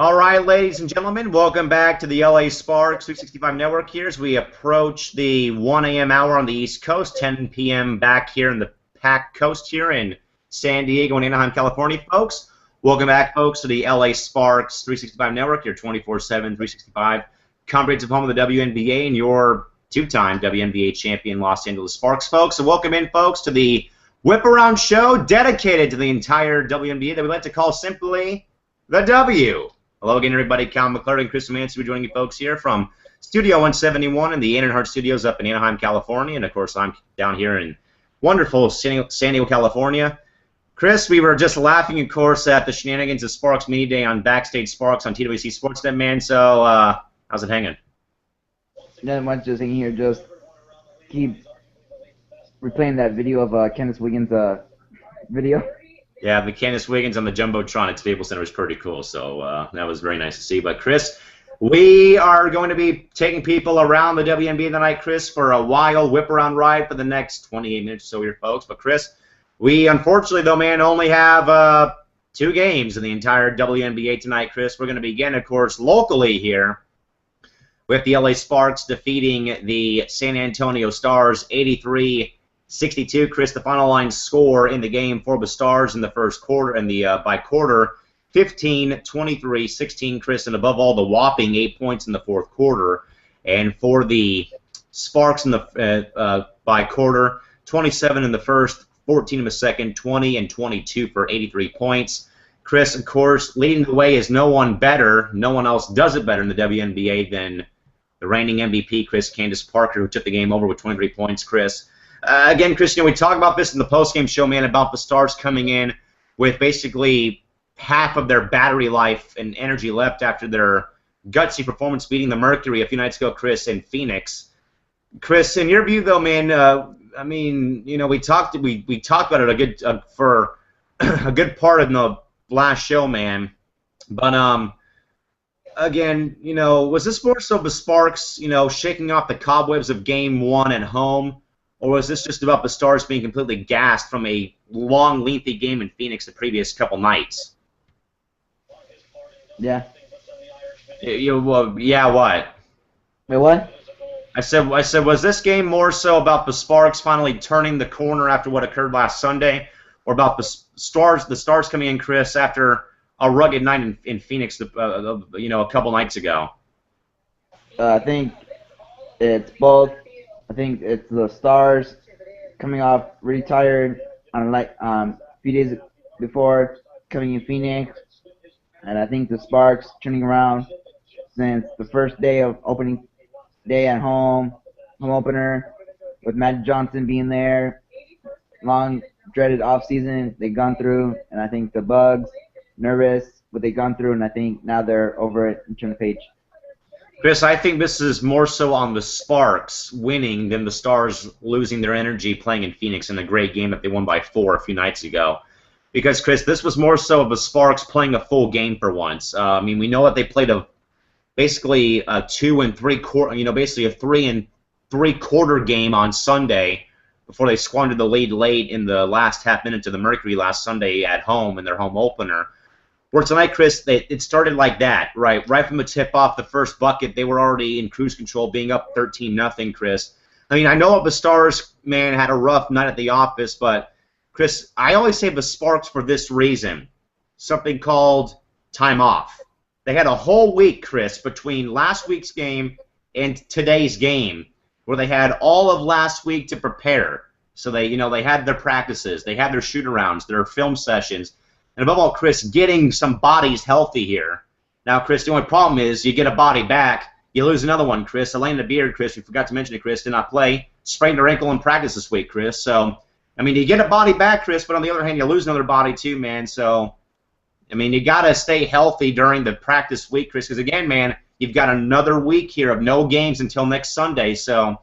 All right, ladies and gentlemen, welcome back to the LA Sparks 365 Network here as we approach the 1 a.m. hour on the East Coast, 10 p.m. back here in the Pac Coast here in San Diego and Anaheim, California, folks. Welcome back, folks, to the LA Sparks 365 Network, your 24/7, 365 comprehensive home of the WNBA and your two-time WNBA champion Los Angeles Sparks, folks. So welcome in, folks, to the Whip Around Show dedicated to the entire WNBA that we like to call simply the W. Hello again, everybody. Cal McClure and Chris Manson joining you folks here from Studio 171 in the Ann and Hart Studios up in Anaheim, California. And, of course, I'm down here in wonderful San Diego, California. Chris, we were just laughing, of course, at the shenanigans of Sparks Mini Day on Backstage Sparks on TWC Sportsnet, man. So, how's it hanging? Not much, just hanging here. Just keep replaying that video of Candace Wiggins' video. Yeah, the Candace Wiggins on the Jumbotron at Staples Center was pretty cool, so that was very nice to see. But, Chris, we are going to be taking people around the WNBA tonight, Chris, for a wild whip-around ride for the next 28 minutes or so here, folks. But, Chris, we unfortunately, though, man, only have 2 games in the entire WNBA tonight, Chris. We're going to begin, of course, locally here with the LA Sparks defeating the San Antonio Stars 83-62. Chris, the final line score in the game for the Stars in the first quarter and the by quarter, 15-23-16, Chris, and above all, the whopping 8 points in the fourth quarter. And for the Sparks in the by quarter, 27 in the first, 14 in the second, 20 and 22 for 83 points. Chris, of course, leading the way is no one better. No one else does it better in the WNBA than the reigning MVP, Chris, Candace Parker, who took the game over with 23 points, Chris. Again, Chris, we talked about this in the postgame show, man, about the Stars coming in with basically half of their battery life and energy left after their gutsy performance beating the Mercury a few nights ago, Chris, in Phoenix. Chris, in your view, though, man, I mean, we talked about it for a good part of the last show, man. But again, was this more so the Sparks, shaking off the cobwebs of Game 1 at home? Or was this just about the Stars being completely gassed from a long, lengthy game in Phoenix the previous couple nights? Yeah. Yeah, what? Wait, what? I said, was this game more so about the Sparks finally turning the corner after what occurred last Sunday, or about the Stars coming in, Chris, after a rugged night in Phoenix, a couple nights ago? I think it's both. I think it's the Stars coming off really tired on a few days before coming in Phoenix, and I think the Sparks turning around since the first day of opening day at home opener with Matt Johnson being there, long dreaded off season they've gone through, and I think the Bugs nervous what they've gone through, and I think now they're over it and turn the page. Chris, I think this is more so on the Sparks winning than the Stars losing their energy playing in Phoenix in a great game that they won by 4 a few nights ago. Because, Chris, this was more so of the Sparks playing a full game for once. I mean, we know that they played basically a 2 and 3/4, basically a 3 and 3/4 game on Sunday before they squandered the lead late in the last half minute to the Mercury last Sunday at home in their home opener. Where tonight, Chris, it started like that, right? Right from the tip-off, the first bucket, they were already in cruise control, being up 13-0, Chris. I mean, I know the Stars, man, had a rough night at the office, but, Chris, I always say the Sparks for this reason, something called time off. They had a whole week, Chris, between last week's game and today's game, where they had all of last week to prepare. So they had their practices, they had their shoot-arounds, their film sessions, and above all, Chris, getting some bodies healthy here. Now, Chris, the only problem is you get a body back, you lose another one, Chris. Elena Beard, Chris, we forgot to mention it, Chris, did not play. Sprained her ankle in practice this week, Chris. So, I mean, you get a body back, Chris, but on the other hand, you lose another body too, man. So, I mean, you got to stay healthy during the practice week, Chris, because, again, man, you've got another week here of no games until next Sunday. So, I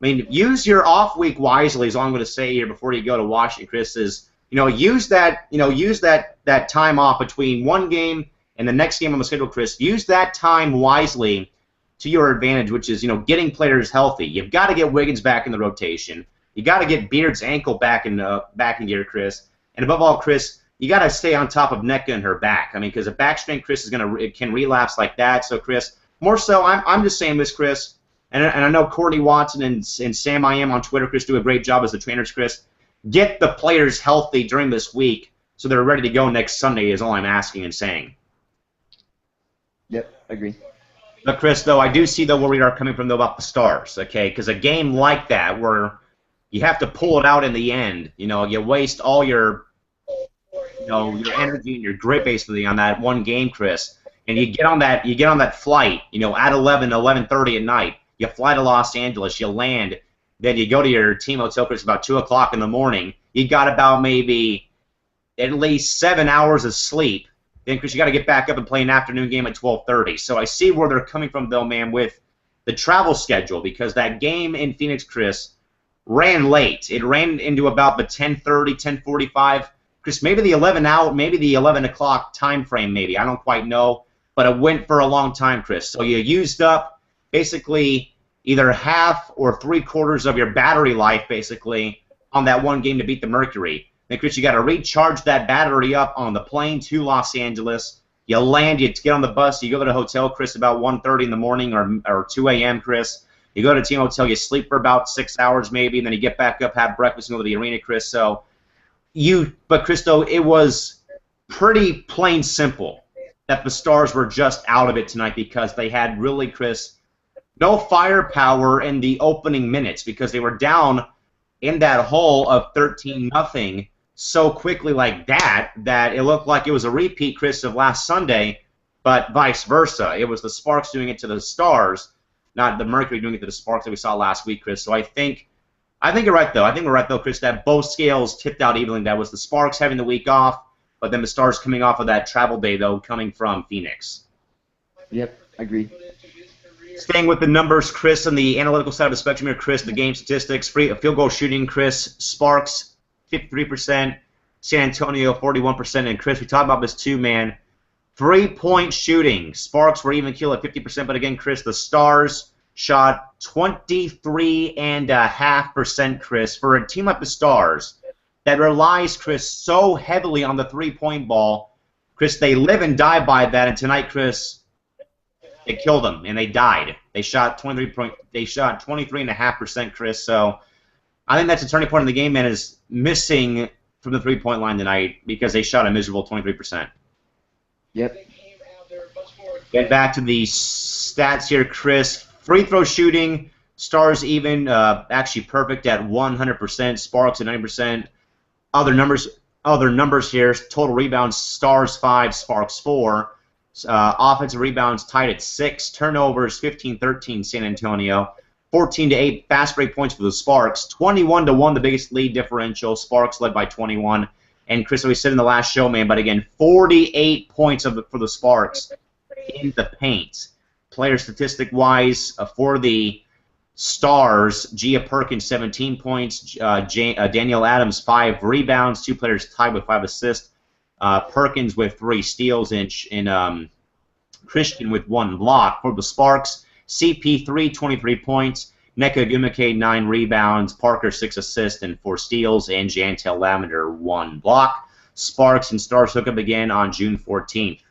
mean, use your off week wisely is all I'm going to say here before you go to Washington, Chris, is use that time off between one game and the next game on the schedule, Chris. Use that time wisely to your advantage, which is, getting players healthy. You've got to get Wiggins back in the rotation. You got to get Beard's ankle back in gear, Chris. And above all, Chris, you got to stay on top of Nneka and her back. I mean, because a back strain, Chris, can relapse like that. So, Chris, more so, I'm just saying this, Chris, and I know Courtney Watson and Sam I Am on Twitter, Chris, do a great job as the trainers, Chris. Get the players healthy during this week so they're ready to go next Sunday is all I'm asking and saying. Yep, agree. But, Chris, though, I do see, though, where we are coming from, though, about the Stars, okay? Because a game like that where you have to pull it out in the end, you waste all your your energy and your grit basically on that one game, Chris, and you get on that flight, at 11:30 at night. You fly to Los Angeles, you land, then you go to your team hotel, Chris, about 2 o'clock in the morning. You got about maybe at least 7 hours of sleep. Then, Chris, you got to get back up and play an afternoon game at 12:30. So I see where they're coming from, though, man, with the travel schedule, because that game in Phoenix, Chris, ran late. It ran into about the 10:30, 10:45. Chris, maybe the 11 o'clock time frame, maybe. I don't quite know, but it went for a long time, Chris. So you used up basically either half or 3/4 of your battery life, basically, on that one game to beat the Mercury. Then, Chris, you got to recharge that battery up on the plane to Los Angeles. You land, you get on the bus, you go to the hotel, Chris, about 1:30 in the morning or 2 a.m., Chris. You go to team hotel, you sleep for about 6 hours maybe, and then you get back up, have breakfast, and go to the arena, Chris. But Chris, though, it was pretty plain simple that the Stars were just out of it tonight because they had really, Chris, no firepower in the opening minutes because they were down in that hole of 13-0 so quickly like that it looked like it was a repeat, Chris, of last Sunday, but vice versa. It was the Sparks doing it to the Stars, not the Mercury doing it to the Sparks that we saw last week, Chris. So I think you're right, though. I think we're right, though, Chris, that both scales tipped out evenly. That was the Sparks having the week off, but then the Stars coming off of that travel day, though, coming from Phoenix. Yep, agreed. Staying with the numbers, Chris, on the analytical side of the spectrum here, Chris, the game statistics, field goal shooting, Chris, Sparks, 53%, San Antonio, 41%, and Chris, we talked about this too, man. 3-point shooting. Sparks were even keel at 50%, but again, Chris, the Stars shot 23.5%, Chris, for a team like the Stars that relies, Chris, so heavily on the three-point ball. Chris, they live and die by that, and tonight, Chris, they killed them and they died. They shot 23.5%, Chris. So I think that's a turning point in the game, man, is missing from the three-point line tonight because they shot a miserable 23%. Yep. Get back to the stats here, Chris. Free throw shooting, Stars even, actually perfect at 100%. Sparks at 90%. Other numbers here. Total rebounds, Stars 5, Sparks 4. Offensive rebounds tied at 6. Turnovers 15-13 San Antonio. 14-8 fast break points for the Sparks. 21-1 the biggest lead differential. Sparks led by 21. And Chris, we said in the last show, man, but again, 48 points for the Sparks in the paint. Player statistic-wise, for the Stars, Gia Perkins 17 points, Danielle Adams 5 rebounds, 2 players tied with 5 assists. Perkins with 3 steals, and Christian with 1 block. For the Sparks, CP3 23 points, Nneka Ogwumike 9 rebounds, Parker 6 assists and 4 steals, and Jantel Lavender 1 block. Sparks and Stars hook up again on June 14th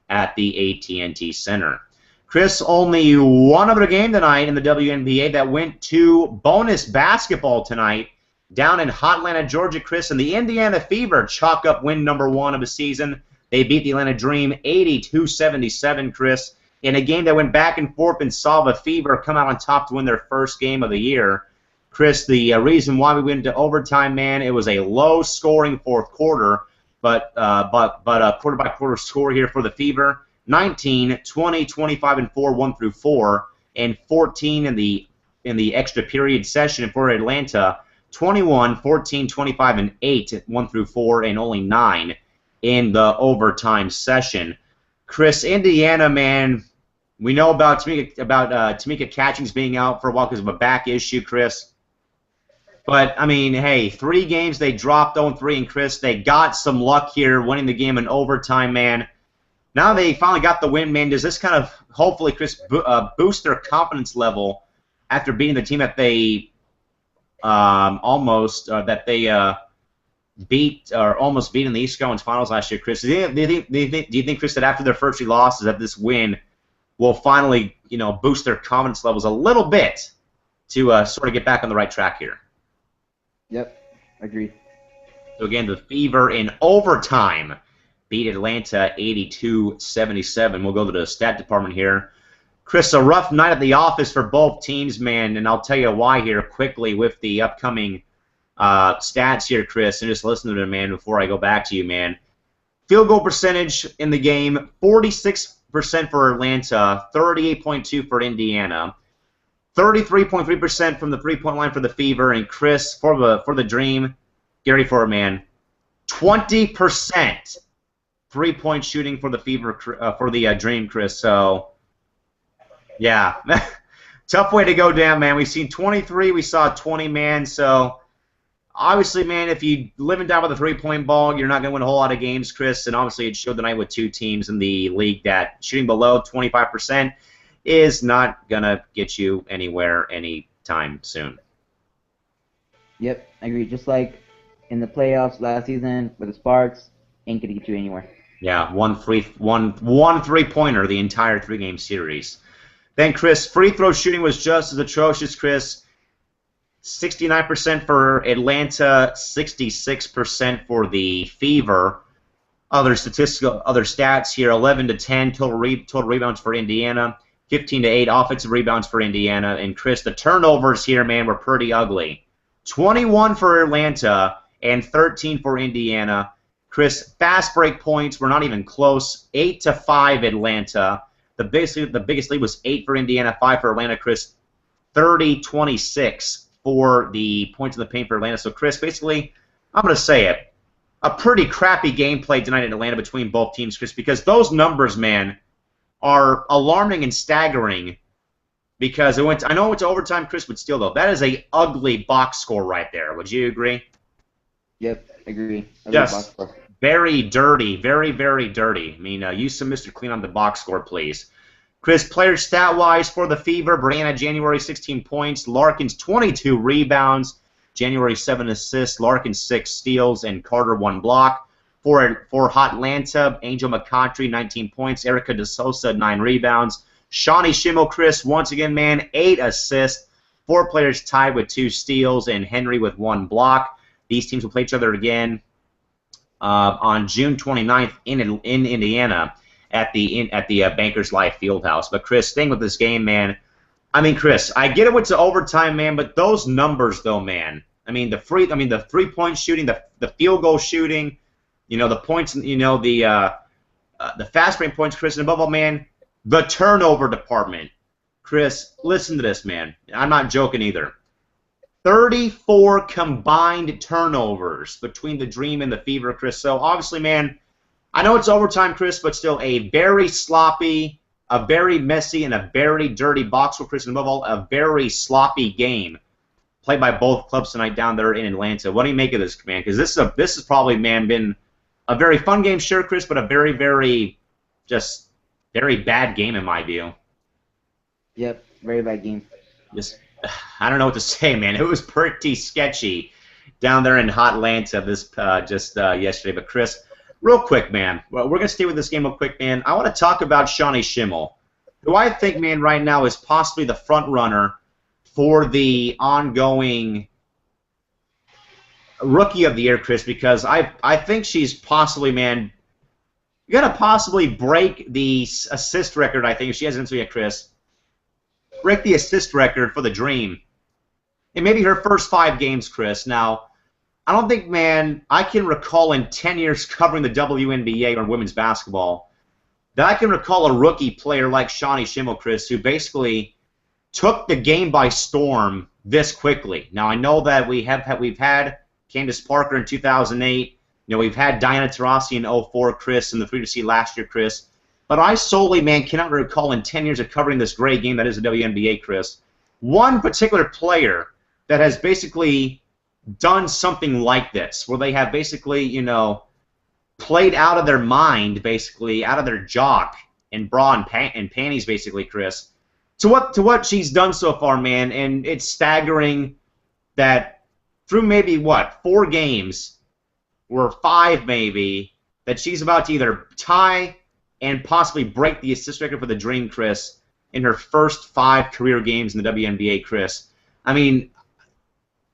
at the AT&T Center. Chris, only one other game tonight in the WNBA that went to bonus basketball tonight down in Hotlanta, Georgia, Chris, and the Indiana Fever chalk up win number 1 of the season. They beat the Atlanta Dream 82-77, Chris, in a game that went back and forth and saw the Fever come out on top to win their first game of the year. Chris, the reason why we went into overtime, man, it was a low-scoring fourth quarter, but quarter-by-quarter score here for the Fever. 19, 20, 25, and 4, 1 through 4, and 14 in the extra period session for Atlanta. 21, 14, 25, and 8, 1 through 4, and only 9 in the overtime session. Chris, Indiana, man, we know about Tamika Catchings being out for a while because of a back issue, Chris. But, I mean, hey, 3 games they dropped 0-3, and Chris, they got some luck here winning the game in overtime, man. Now they finally got the win, man. Does this kind of, hopefully, Chris, boost their confidence level after beating the team that they beat or almost beat in the East Conference Finals last year, Chris. Do you think, Chris, that after their first 3 losses, that this win will finally, boost their confidence levels a little bit to sort of get back on the right track here? Yep, agreed. So again, the Fever in overtime beat Atlanta 82-77. We'll go to the stat department here. Chris, a rough night at the office for both teams, man, and I'll tell you why here quickly with the upcoming stats here, Chris, and just listen to them, man, before I go back to you, man. Field goal percentage in the game, 46% for Atlanta, 38.2% for Indiana, 33.3% from the three-point line for the Fever, and Chris, for the Dream, Gary Ford, man, 20% three-point shooting for the Fever, for the Dream, Chris. So, yeah, tough way to go down, man. We've seen 23, we saw 20, man. So, obviously, man, if you live and die with a three-point ball, you're not going to win a whole lot of games, Chris. And obviously, it showed tonight with 2 teams in the league that shooting below 25% is not going to get you anywhere anytime soon. Yep, I agree. Just like in the playoffs last season with the Sparks, ain't going to get you anywhere. Yeah, one three-pointer the entire 3-game series. Then, Chris, free throw shooting was just as atrocious, Chris. 69% for Atlanta, 66% for the Fever. Other stats here: 11-10 total rebounds for Indiana, 15-8 offensive rebounds for Indiana. And Chris, the turnovers here, man, were pretty ugly. 21 for Atlanta and 13 for Indiana. Chris, fast break points were not even close. 8-5 Atlanta. The biggest lead was 8 for Indiana, 5 for Atlanta. Chris, 30-26 for the points in the paint for Atlanta. So, Chris, basically, I'm going to say it, a pretty crappy gameplay tonight in Atlanta between both teams, Chris, because those numbers, man, are alarming and staggering. Because I know it went to overtime, Chris, but still, though, that is a ugly box score right there. Would you agree? Yep, agree. Yes. Very dirty, very, very dirty. I mean, use some Mr. Clean on the box score, please. Chris, player stat-wise for the Fever, Brianna, January, 16 points. Larkins, 22 rebounds. January, 7 assists. Larkins, 6 steals. And Carter, 1 block. For Hotlanta, Angel McCoughtry, 19 points. Erica DeSosa, 9 rebounds. Shawnee Schimmel, Chris, once again, man, 8 assists. 4 players tied with 2 steals. And Henry with 1 block. These teams will play each other again on June 29th in Indiana at the Bankers Life Fieldhouse. But Chris, staying with this game, man. I mean, Chris, I get it went to overtime, man, but those numbers, though, man. I mean, the 3-point shooting, the field goal shooting, the points, the fast break points, Chris, and above all, man, the turnover department. Chris, listen to this, man. I'm not joking either. 34 combined turnovers between the Dream and the Fever, Chris. So, obviously, man, I know it's overtime, Chris, but still a very sloppy, a very messy, and a very dirty box score, Chris, and above all, a very sloppy game played by both clubs tonight down there in Atlanta. What do you make of this, man? Because this has probably, man, been a very fun game, sure, Chris, but a very, very, just very bad game in my view. Yep, very bad game. I don't know what to say, man. It was pretty sketchy down there in Hotlanta yesterday. But, Chris, real quick, man, we're going to stay with this game real quick, man. I want to talk about Shawnee Schimmel, who I think, man, right now is possibly the front runner for the ongoing Rookie of the Year, Chris, because I think she's possibly, man, going to possibly break the assist record, I think, if she hasn't yet, Chris. Break the assist record for the Dream in maybe her first 5 games, Chris. Now, I don't think, man, I can recall in 10 years covering the WNBA or women's basketball that I can recall a rookie player like Shawnee Schimmel, Chris, who basically took the game by storm this quickly. Now, I know that we've had Candace Parker in 2008. We've had Diana Taurasi in 2004, Chris, and the 3-seed last year, Chris. But I solely, man, cannot recall in 10 years of covering this great game that is the WNBA, Chris, one particular player that has basically done something like this, where they have basically, played out of their mind, basically, out of their jock and bra and panties, basically, Chris, to what she's done so far, man. And it's staggering that through maybe, 4 games, or 5 maybe, that she's about to either tie and possibly break the assist record for the Dream, Chris, in her first 5 career games in the WNBA, Chris. I mean,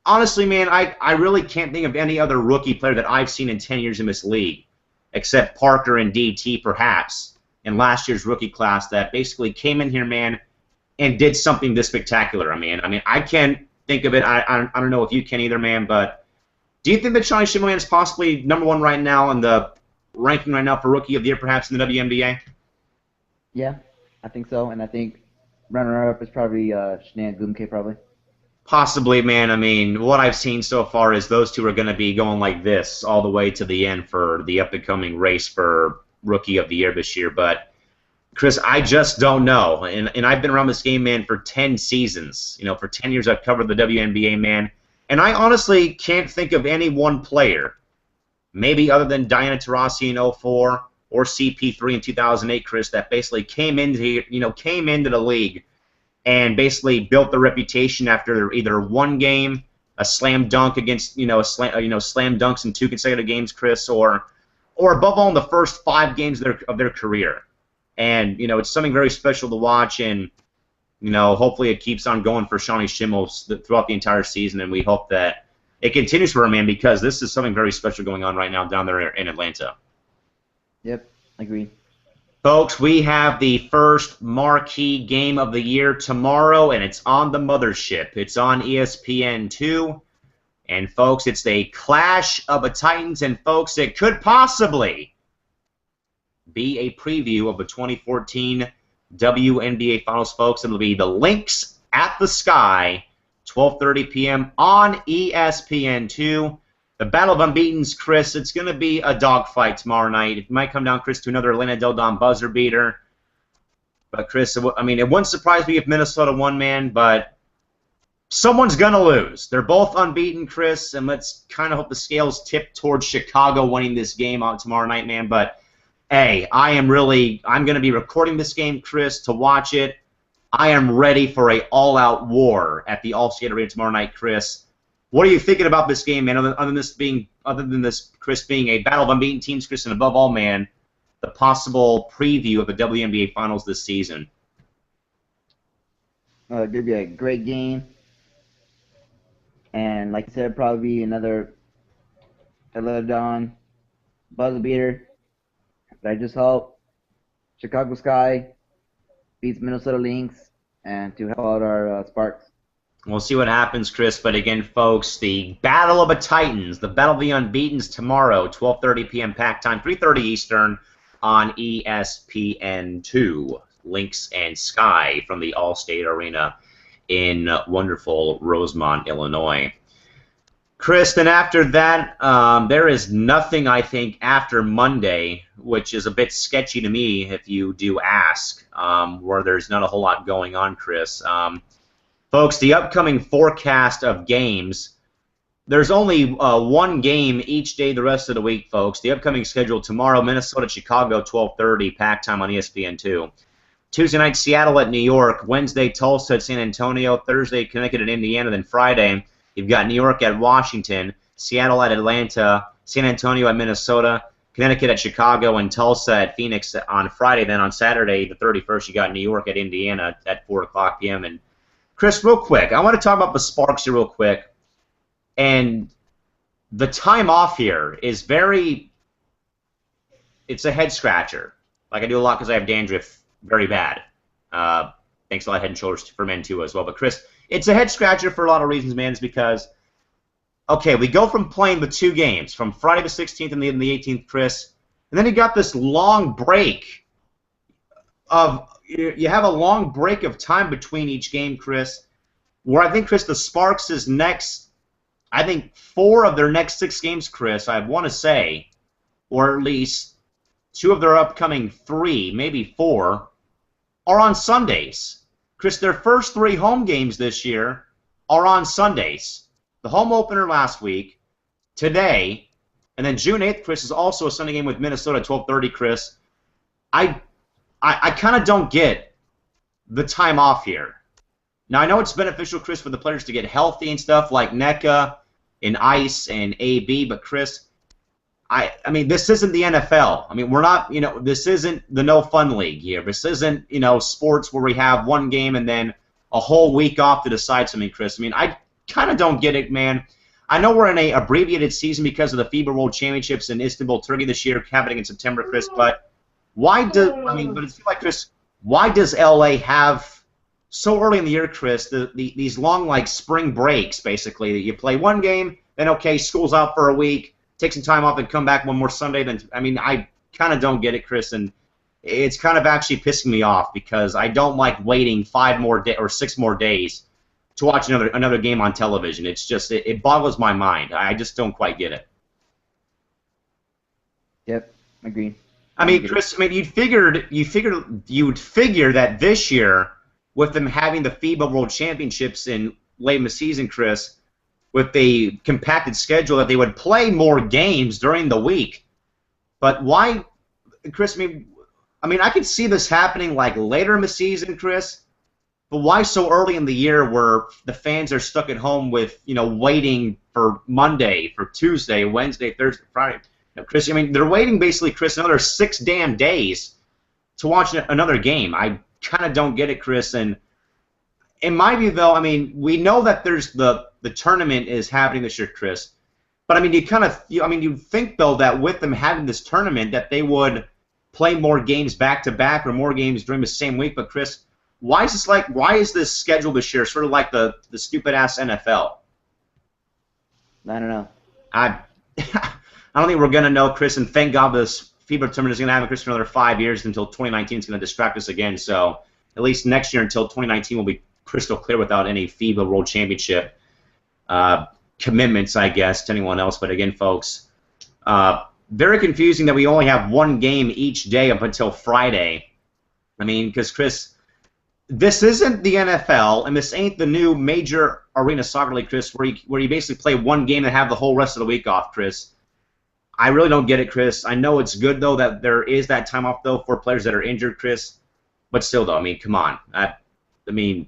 honestly, man, I really can't think of any other rookie player that I've seen in 10 years in this league, except Parker and DT, perhaps, in last year's rookie class, that basically came in here, man, and did something this spectacular. I mean, I can't think of it. I don't know if you can either, man, but do you think that Shawnee Schimmel is possibly #1 right now in the ranking right now for Rookie of the Year, perhaps, in the WNBA? Yeah, I think so, and I think runner-up is probably Shania Gumke, probably. Possibly, man. I mean, what I've seen so far is those two are going to be going like this all the way to the end for the up-and-coming race for Rookie of the Year this year. But, Chris, I just don't know. And I've been around this game, man, for 10 seasons. You know, for 10 years I've covered the WNBA, man. And I honestly can't think of any one player, maybe other than Diana Taurasi in 2004 or CP3 in 2008, Chris, that basically came into the league and basically built their reputation after either one game, a slam dunk against slam dunks in 2 consecutive games, Chris, or above all in the first 5 games of their career. And it's something very special to watch, and hopefully it keeps on going for Shawnee Schimmel throughout the entire season, and we hope that it continues for her, man, because this is something very special going on right now down there in Atlanta. Yep, agreed. Folks, we have the first marquee game of the year tomorrow, and it's on the mothership. It's on ESPN2. And, folks, it's a clash of the Titans, and, folks, it could possibly be a preview of the 2014 WNBA Finals, folks. It'll be the Lynx at the Sky, 12:30 p.m. on ESPN2. The Battle of Unbeatens, Chris, it's going to be a dogfight tomorrow night. It might come down, Chris, to another Elena Del Don buzzer beater. But, Chris, I mean, it wouldn't surprise me if Minnesota won, man, but someone's going to lose. They're both unbeaten, Chris, and let's kind of hope the scales tip towards Chicago winning this game on tomorrow night, man. But, hey, I'm going to be recording this game, Chris, to watch it. I am ready for a all-out war at the Allstate Arena tomorrow night, Chris. What are you thinking about this game, man? Other than this, Chris, being a battle of unbeaten teams, Chris, and above all, man, the possible preview of the WNBA Finals this season. It's going to be a great game, and like I said, probably another Dawn buzzer beater. But I just hope Chicago Sky beats Minnesota Lynx and to help out our Sparks. We'll see what happens, Chris. But again, folks, the Battle of the Titans, the Battle of the Unbeatens tomorrow, 12:30 p.m. Pac time, 3:30 Eastern on ESPN2. Lynx and Sky from the Allstate Arena in wonderful Rosemont, Illinois. Chris, then after that, there is nothing, I think, after Monday, which is a bit sketchy to me, if you do ask, where there's not a whole lot going on, Chris. Folks, the upcoming forecast of games, there's only one game each day the rest of the week, folks. The upcoming schedule tomorrow, Minnesota, Chicago, 12:30, Pac time on ESPN2. Tuesday night, Seattle at New York. Wednesday, Tulsa at San Antonio. Thursday, Connecticut at Indiana. Then Friday, you've got New York at Washington, Seattle at Atlanta, San Antonio at Minnesota, Connecticut at Chicago, and Tulsa at Phoenix on Friday. Then on Saturday, the 31st, you got New York at Indiana at 4 o'clock p.m. And Chris, real quick, I want to talk about the Sparks here real quick. And the time off here is it's a head scratcher. Like I do a lot because I have dandruff very bad. Thanks a lot, Head and Shoulders for Men too as well. But Chris, it's a head scratcher for a lot of reasons, man. It's because, okay, we go from playing the 2 games, from Friday the 16th and the 18th, Chris, and then you got this long break you have a long break of time between each game, Chris, where I think, Chris, the Sparks' next, I think 4 of their next 6 games, Chris, I want to say, or at least 2 of their upcoming 3, maybe 4, are on Sundays. Chris, their first 3 home games this year are on Sundays. The home opener last week, today, and then June 8th, Chris, is also a Sunday game with Minnesota at 12:30, Chris. I kind of don't get the time off here. Now, I know it's beneficial, Chris, for the players to get healthy and stuff like NECA and ICE and AB, but, Chris, I mean, this isn't the NFL. I mean, we're not, this isn't the no fun league here. This isn't, sports where we have one game and then a whole week off to decide something, Chris. I mean, I kind of don't get it, man. I know we're in a abbreviated season because of the FIBA World Championships in Istanbul, Turkey this year, happening in September, Chris. But but it feels like, Chris, why does LA have so early in the year, Chris, these long like spring breaks, basically, that you play one game, then okay, school's out for a week, take some time off and come back one more Sunday. Then I kind of don't get it, Chris, and it's kind of actually pissing me off because I don't like waiting 5 more or 6 more days to watch another game on television. It's just it boggles my mind. I just don't quite get it. Yep, agree. I mean, Chris, I mean, you'd figure that this year, with them having the FIBA World Championships in late in the season, Chris, with the compacted schedule, that they would play more games during the week. But why, Chris? I mean, I could see this happening like later in the season, Chris. But why so early in the year where the fans are stuck at home with, waiting for Monday, for Tuesday, Wednesday, Thursday, Friday? Chris, I mean, they're waiting basically, Chris, another 6 damn days to watch another game. I kind of don't get it, Chris. And in my view, though, I mean, we know that there's the tournament is happening this year, Chris. But I mean, you'd think though that with them having this tournament that they would play more games back to back or more games during the same week. But Chris, why is this schedule this year sort of like the stupid ass NFL? I don't know. I don't think we're gonna know, Chris. And thank God this FIBA tournament is gonna have Chris for another 5 years until 2019 is gonna distract us again. So at least next year until 2019 will be crystal clear without any FIBA World Championship commitments, I guess, to anyone else. But again, folks, very confusing that we only have one game each day up until Friday. I mean, because Chris, this isn't the NFL, and this ain't the new major arena soccer league, Chris, where you basically play one game and have the whole rest of the week off, Chris. I really don't get it, Chris. I know it's good, though, that there is that time off, though, for players that are injured, Chris. But still, though, I mean, come on. I mean,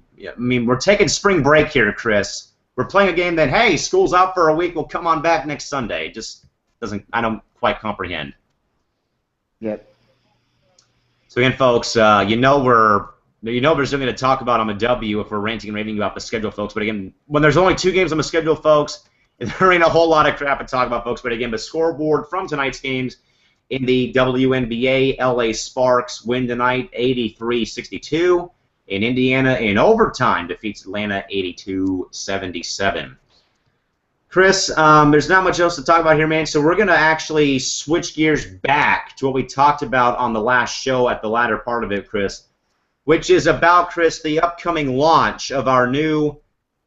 we're taking spring break here, Chris. We're playing a game that, hey, school's out for a week. We'll come on back next Sunday. It just doesn't. I don't quite comprehend. Yep. So again, folks, there's something to talk about on the W if we're ranting and raving about the schedule, folks. But again, when there's only 2 games on the schedule, folks, there ain't a whole lot of crap to talk about, folks. But again, the scoreboard from tonight's games in the WNBA, LA Sparks win tonight 83-62. In Indiana, in overtime, defeats Atlanta 82-77. Chris, there's not much else to talk about here, man, so we're going to actually switch gears back to what we talked about on the last show at the latter part of it, Chris, which is about, Chris, the upcoming launch of our new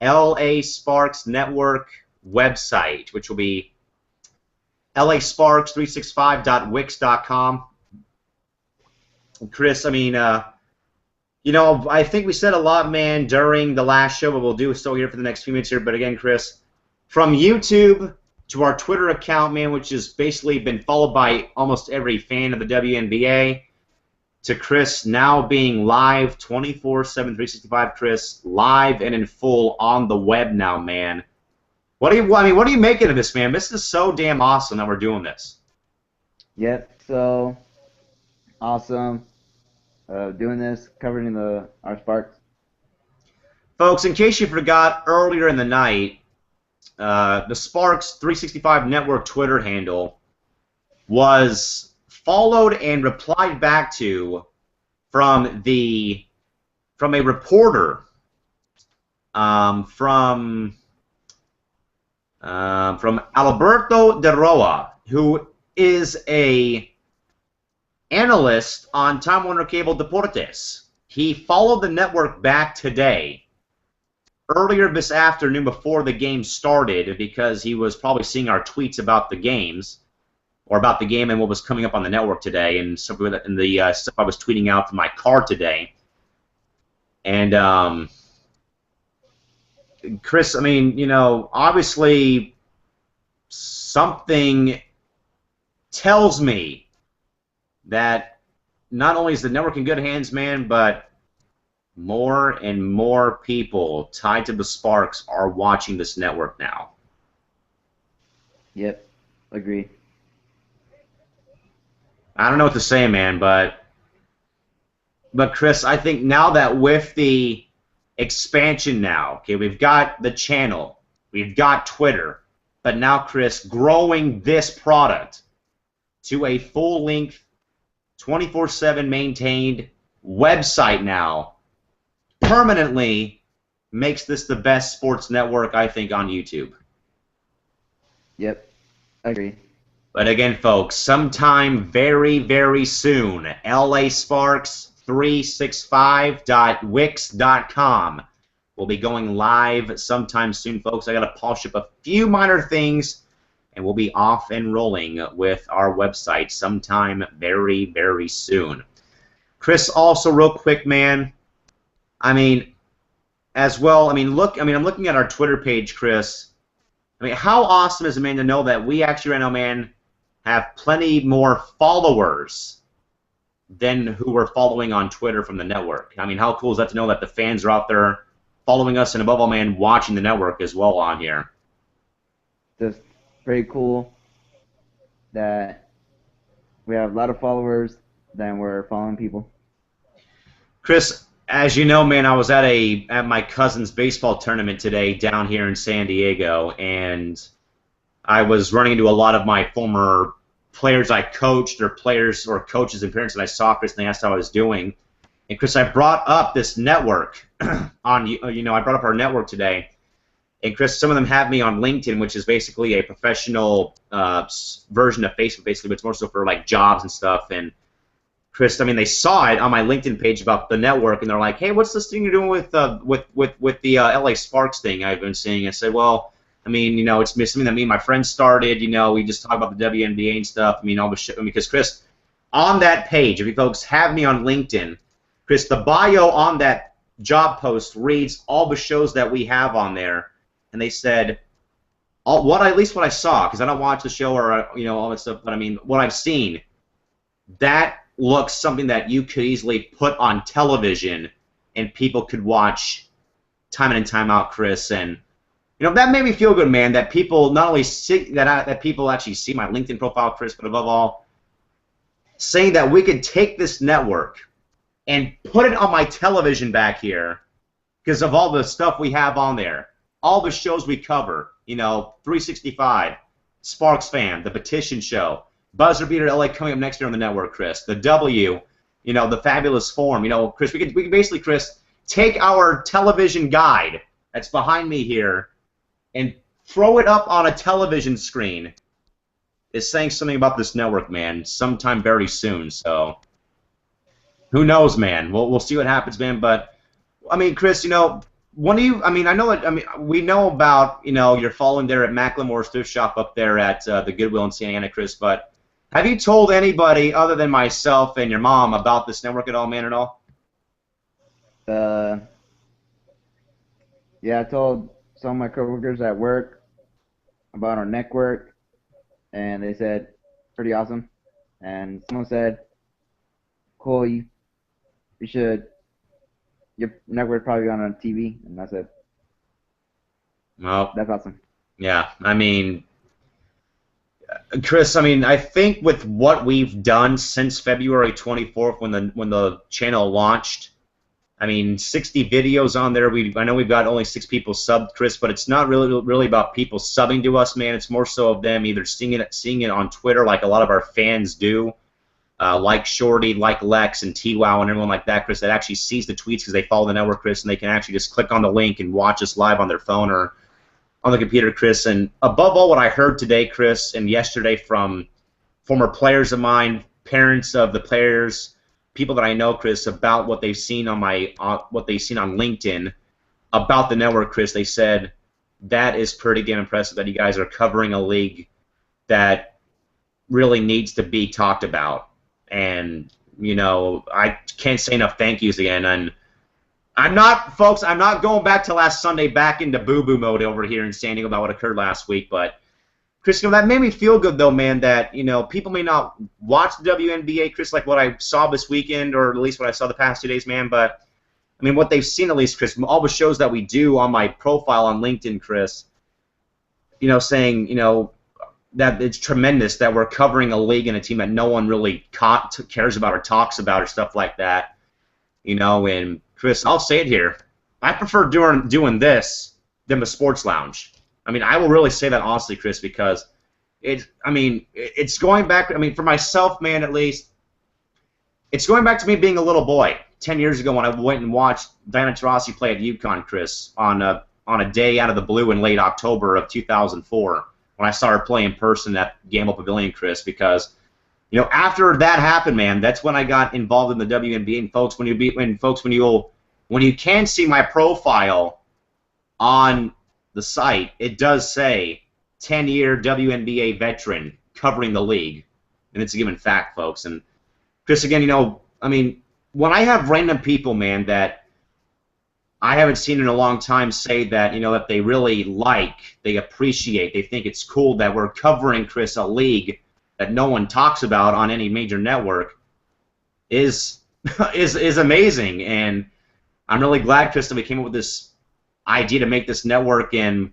LA Sparks Network website, which will be lasparks365.wix.com. Chris, I mean, I think we said a lot, man, during the last show, but we'll do still here for the next few minutes here. But again, Chris, from YouTube to our Twitter account, man, which has basically been followed by almost every fan of the WNBA, to Chris now being live 24/7, 365, Chris, live and in full on the web now, man. What are you making of this, man? This is so damn awesome that we're doing this. Yep, so awesome. Doing this, covering our Sparks. Folks, in case you forgot, earlier in the night, the Sparks 365 Network Twitter handle was followed and replied back to from a reporter from Alberto De Roa, who is a analyst on Time Warner Cable Deportes. He followed the network back today, earlier this afternoon before the game started, because he was probably seeing our tweets about the games, or about the game and what was coming up on the network today, and stuff I was tweeting out from my car today. And Chris, I mean, obviously something tells me that not only is the network in good hands, man, but more and more people tied to the Sparks are watching this network now. Yep, agree. I don't know what to say, man, but Chris, I think now that with the expansion now, okay, we've got the channel, we've got Twitter, but now, Chris, growing this product to a full-length, 24/7 maintained website now permanently makes this the best sports network, I think, on YouTube. Yep, I agree. But again, folks, sometime very, very soon, LASparks365.wix.com will be going live sometime soon, folks. I got to polish up a few minor things, and we'll be off and rolling with our website sometime very, very soon. Chris, also real quick, man, I mean, as well, I mean, I'm looking at our Twitter page, Chris. I mean, how awesome is it, man, to know that we actually right now, man, have plenty more followers than who we're following on Twitter from the network. I mean, how cool is that to know that the fans are out there following us and, above all, man, watching the network as well on here? Just very cool that we have a lot of followers that we're following people. Chris, as you know, man, I was at my cousin's baseball tournament today down here in San Diego, and I was running into a lot of my former players I coached, or players or coaches and parents that I saw, Chris, and they asked how I was doing. And Chris, I brought up this network on, I brought up our network today. And Chris, some of them have me on LinkedIn, which is basically a professional version of Facebook, basically, but it's more so for like jobs and stuff. And Chris, I mean, they saw it on my LinkedIn page about the network, and they're like, "Hey, what's this thing you're doing with the LA Sparks thing I've been seeing?" I said, "Well, I mean, it's something that me and my friends started. We just talk about the WNBA and stuff. I mean, all the shit." Because Chris, on that page, if you folks have me on LinkedIn, Chris, the bio on that job post reads all the shows that we have on there, and they said, at least what I saw, because I don't watch the show or all that stuff, but I mean, what I've seen, that looks something that you could easily put on television and people could watch time in and time out, Chris. And that made me feel good, man, that people not only see that people actually see my LinkedIn profile, Chris, but above all, saying that we could take this network and put it on my television back here because of all the stuff we have on there, all the shows we cover, 365, Sparks Fan, The Petition Show, Buzzer Beater LA coming up next year on the network, Chris. The W, the Fabulous Form. Chris, we can basically, Chris, take our television guide that's behind me here and throw it up on a television screen. It's saying something about this network, man, sometime very soon. So who knows, man? We'll see what happens, man. But I mean, Chris, when do you? I mean, we know about you're following there at Macklemore's Thrift Shop up there at the Goodwill in Santa Ana, Chris, but have you told anybody other than myself and your mom about this network at all, man, at all? Yeah, I told some of my coworkers at work about our network, and they said, pretty awesome. And someone said, cool, you should, your network's probably on TV. And I said, well, that's awesome. Yeah, I mean, Chris, I think with what we've done since February 24th when the channel launched, 60 videos on there. I know we've got only 6 people subbed, Chris, but it's not really about people subbing to us, man. It's more so of them either seeing it on Twitter like a lot of our fans do, like Shorty, like Lex and T-Wow and everyone like that, Chris, that actually sees the tweets because they follow the network, Chris, and they can actually just click on the link and watch us live on their phone or on the computer, Chris. And above all, what I heard today, Chris, and yesterday from former players of mine, parents of the players, people that I know, Chris, about what they've seen on LinkedIn about the network, Chris, they said that is pretty damn impressive that you guys are covering a league that really needs to be talked about. And I can't say enough thank yous again. And I'm not going back to last Sunday back into boo-boo mode over here in San Diego about what occurred last week. But, Chris, that made me feel good, though, man, that, people may not watch the WNBA, Chris, like what I saw this weekend or at least what I saw the past 2 days, man. But, what they've seen at least, Chris, all the shows that we do on my profile on LinkedIn, Chris, saying, that it's tremendous that we're covering a league and a team that no one really cares about or talks about or stuff like that. You know, and Chris, I'll say it here. I prefer doing this than the sports lounge. I mean, I will really say that honestly, Chris, because it's going back. I mean, for myself, man, at least, it's going back to me being a little boy 10 years ago when I went and watched Diana Taurasi play at UConn, Chris, on a day out of the blue in late October of 2004 when I saw her play in person at Gamble Pavilion, Chris, because, you know, after that happened, man, that's when I got involved in the WNBA. And folks, when you can see my profile on the site, it does say 10-year WNBA veteran covering the league, and it's a given fact, folks. And Chris, again, you know, I mean, when I have random people, man, that I haven't seen in a long time say that, you know, that they really like, they appreciate, they think it's cool that we're covering, Chris, a league that no one talks about on any major network is amazing. And I'm really glad, Chris, that we came up with this idea to make this network and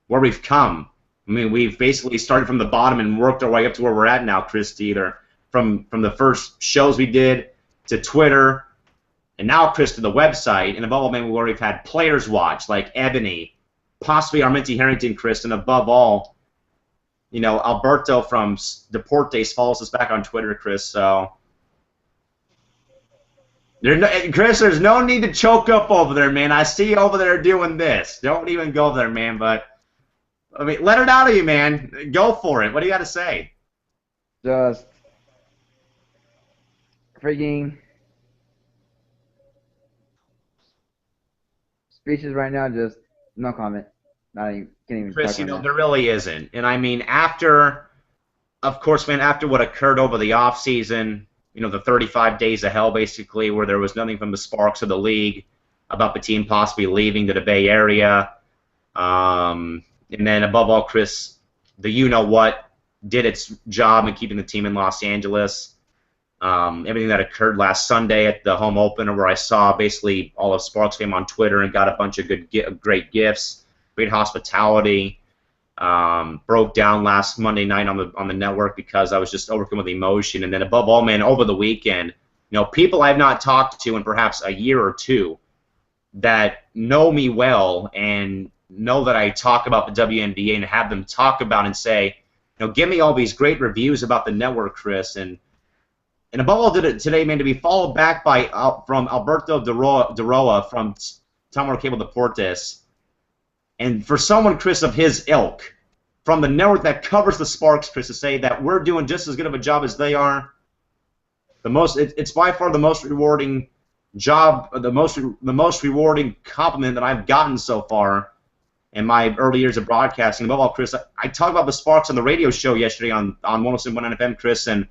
where we've come. I mean, we've basically started from the bottom and worked our way up to where we're at now, Chris, either from the first shows we did to Twitter, and now, Chris, to the website, and above all, man, where we've had players watch, like Ebony, possibly Arminty Harrington, Chris, and above all, you know, Alberto from Deportes follows us back on Twitter, Chris, so... Chris, there's no need to choke up over there, man. I see you over there doing this. Don't even go there, man, but... I mean, let it out of you, man. Go for it. What do you got to say? Just... freaking... speeches right now, just no comment. Not even, can't even Chris, talk you know, that. there really isn't. And I mean, after, of course, man, after what occurred over the offseason, you know, the 35 days of hell, basically, where there was nothing from the Sparks or the league about the team possibly leaving to the Bay Area. And then, above all, Chris, the you-know-what did its job in keeping the team in Los Angeles. Everything that occurred last Sunday at the home opener, where I saw basically all of Sparks fame on Twitter and got a bunch of great gifts, great hospitality. Broke down last Monday night on the network because I was just overcome with emotion. And then above all, man, over the weekend, you know, people I've not talked to in perhaps a year or two that know me well and know that I talk about the WNBA and have them talk about and say, you know, give me all these great reviews about the network, Chris, and above all today, man, to be followed back by from Alberto de Roa from Tamar Cable Deportes, and for someone, Chris, of his ilk, from the network that covers the Sparks, Chris, to say that we're doing just as good of a job as they are, it's by far the most rewarding job, the most rewarding compliment that I've gotten so far in my early years of broadcasting. Above all, Chris, I talked about the Sparks on the radio show yesterday on 107.1 FM, Chris, and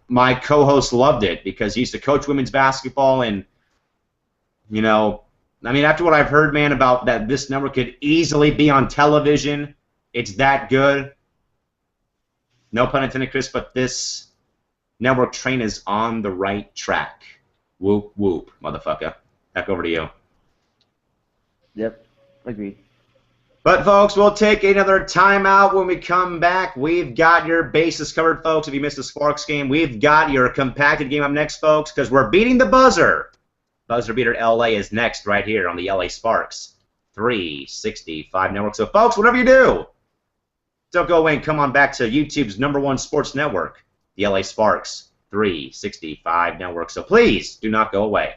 my co-host loved it because he used to coach women's basketball, and, you know, I mean, after what I've heard, man, about that this network could easily be on television, it's that good. No pun intended, Chris, but this network train is on the right track. Whoop, whoop, motherfucker. Back over to you. Yep, agreed. But, folks, we'll take another timeout. When we come back, we've got your bases covered, folks. If you missed the Sparks game, we've got your compacted game up next, folks, because we're beating the buzzer. Buzzer Beater LA is next right here on the LA Sparks 365 Network. So, folks, whatever you do, don't go away and come on back to YouTube's #1 sports network, the LA Sparks 365 Network. So, please do not go away.